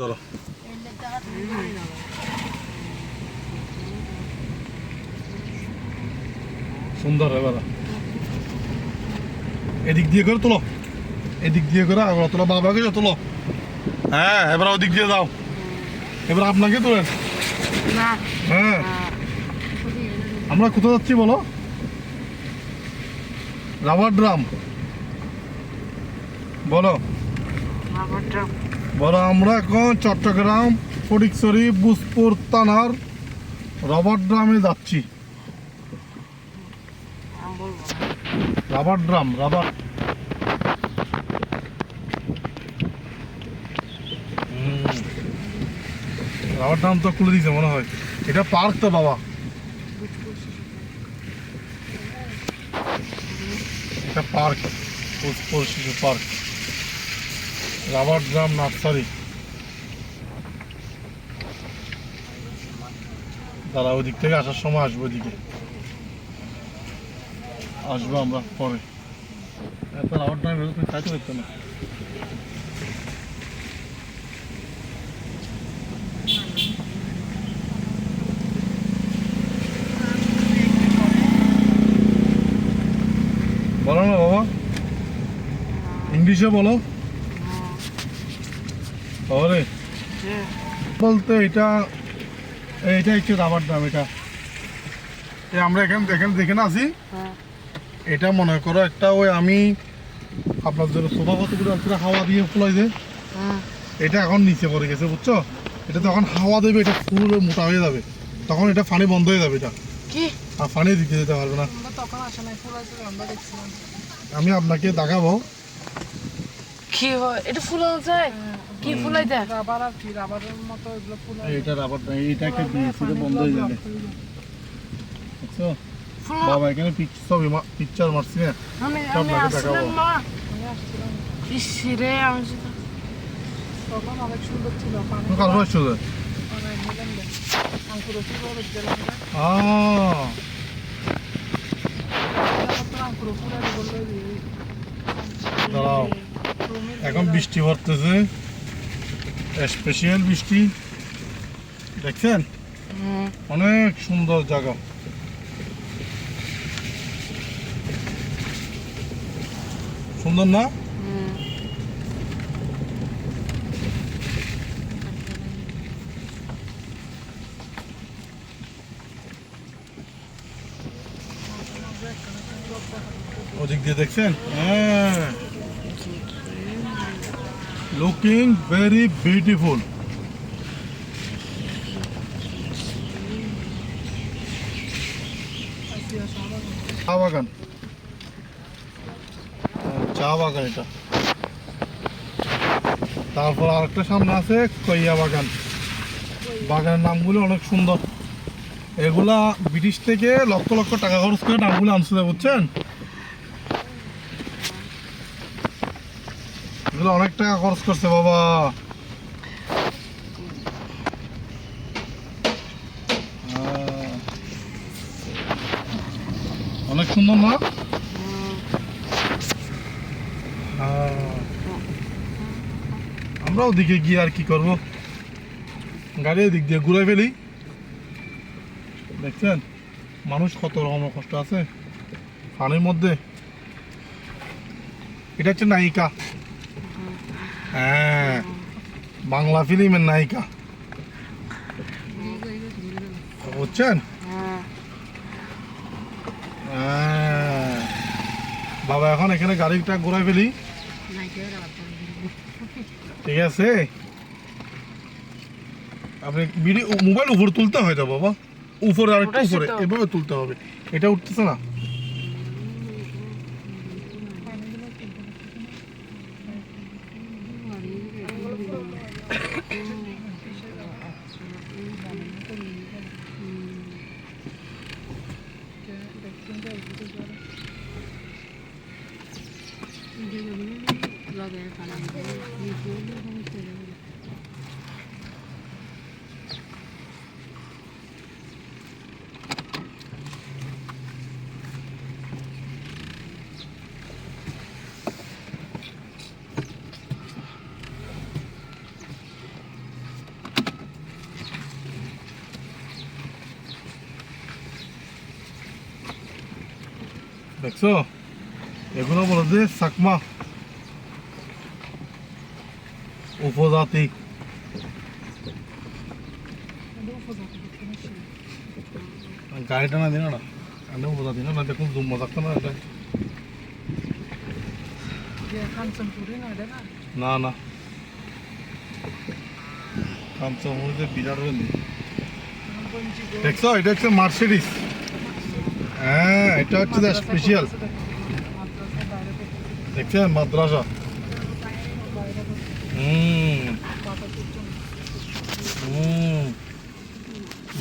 ধরো সুন্দর এবার এদিক দিয়ে করে তোলো, এদিক দিয়ে করে আবার তোলো, বাবাকে তোলো। হ্যাঁ এবার ওদিক দিয়ে যাও, এবার আপনাকে তোলেন। হ্যাঁ আমরা কোথায় যাচ্ছি বলো? রাবার ড্রাম বলো, বলো। আমরা এখন চট্টগ্রাম ফটিকছড়ি বুসপুর থানার রাবার ড্রামে যাচ্ছি। Rubber drum, rubber rubber drum তো খুলে দিয়েছে মনে হয়। এটা পার্ক তো বাবা, এটা পার্ক, বুসপুর শিশু পার্ক, রাবার ড্রাম নার্সারি। তারা ওই দিক থেকে আসার সময় আসবো, ওইদিকে আসবো আমরা পরে। এত রাবার ড্রাম তুমি খাইতে পারতো না। বলো না বাবা, ইংলিশে বলো। ওরে বলতে এটা, এইটা হচ্ছে রাবার ড্রাম। এটা আমরা এখানে দেখে না আছি। এটা মনে করো একটা ওই আমি আপনার জন্য সোফা কতগুলো হাওয়া দিয়ে ফুলাই যে, এটা এখন নিচে পড়ে গেছে বুঝছো। এটা যখন হাওয়া দেবে এটা পুরো মোটা হয়ে যাবে, তখন এটা পানি বন্ধ হয়ে যাবে। এটা আর পানি দিতে যেতে পারবে না। আমি আপনাকে দেখাবো কি হয় এটা ফুলানো যায়, কি ফুলাই দেয় রাবার আর কি রাবারের মতো এগুলো ফুলাই। এটা রাবার না, এটাকে দিয়েছিল বন্ধ হয়ে যাবে বুঝছো বাবা। এখানে পিকচার মারছি না, আমি আপনাকে আসলাম দেখাবো। মা। আমি আসছিলাম ইসরে আমি তখন অনেক সুন্দর ছিল পানি। কার বয়স ছিল? অনেক মিলেন দেয় আঙ্কুর ওষুধ অনেক গেলাম আঙ্কুর পুরো বললো দাঁড়াও, এখন বৃষ্টি পড়তেছে, স্পেশাল বৃষ্টি দেখছেন। অনেক সুন্দর জায়গা, সুন্দর না? ওদিক দিয়ে দেখছেন? হ্যাঁ, লুকিং ভেরি বিউটিফুল। চা বাগান, চা বাগান এটা। তারপর আরেকটা সামনে আছে কইয়া বাগান। বাগানের নামগুলো অনেক সুন্দর। এগুলা ব্রিটিশ থেকে লক্ষ লক্ষ টাকা খরচ করে নামগুলো আনছিল বুঝছেন। এগুলো অনেক টাকা খরচ করছে বাবা। অনেক সুন্দর না? আমরা ওদিকে গিয়ে আর কি করবো, গাড়ি ওদিক দিয়ে ঘুরে ফেলি। দেখছেন মানুষ কত রকমের কষ্ট আছে পানির মধ্যে। এটা হচ্ছে নায়িকা, হ্যাঁ বাংলা ফিল্মের নায়িকা বুঝছেন। বাবা এখন এখানে গাড়িটা ঘুরাই ফেলি, ঠিক আছে। আপনি ভিডিও মোবাইল উপরে তুলতে হয় তো বাবা, উপরে আরেকটু উপরে এভাবে তুলতে হবে। এটা উঠতেছে না। দেখছো এগুলো বলে যে চাকমা উপজাতি। গাড়িটা না দিন না আমি উপজাতি না দেখুন জুম মজাক না এটা কাঞ্চনপুরি না এটা না না না কাঞ্চনপুরিতে বিরাট দেখছো এটা হচ্ছে মার্সিডিস। হ্যাঁ এটা হচ্ছে স্পেশাল দেখছেন মাদ্রাসা।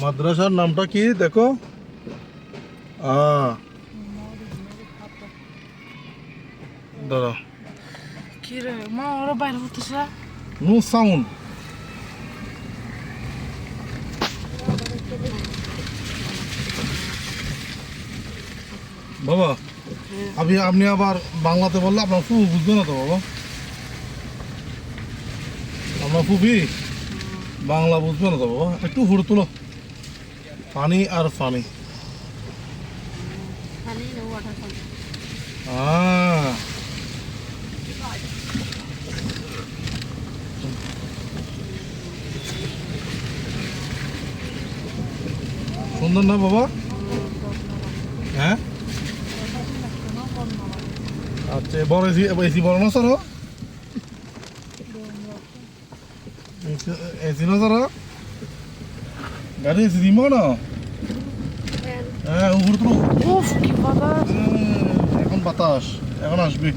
মাদ্রাসার নামটা কি দেখো দাঁড়া কি রে মা ওরা বাইরে হতেছে নো সাউন্ড। বাবা আপনি আবার বাংলাতে বললে আপনার ফুফু বুঝবে না তো বাবা। আপনার ফুফি বাংলা বুঝবে না তো বাবা। একটু ফুটে তুলো পানি আর পানি। সুন্দর না বাবা? হ্যাঁ আচ্ছা বড় এসি বড় না স্যার এসি না স্যার গাড়ি এসি দিব না। হ্যাঁ উপর তো উফ কি বাতাস এখন বাতাস এখন আসবে।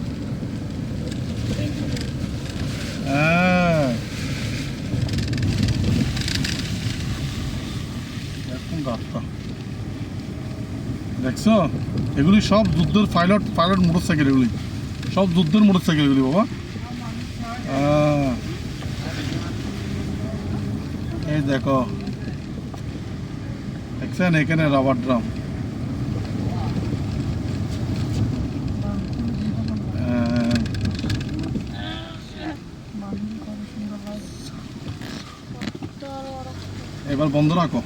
হ্যাঁ এখন রাস্তা দেখছো এগুলি সব যুদ্ধের পাইলট মোটরসাইকেল এগুলি সব যুদ্ধের মোটরসাইকেল এগুলি বাবা। এই দেখো দেখছেন এখানে রাবার ড্রাম। এবার বন্ধ রাখো।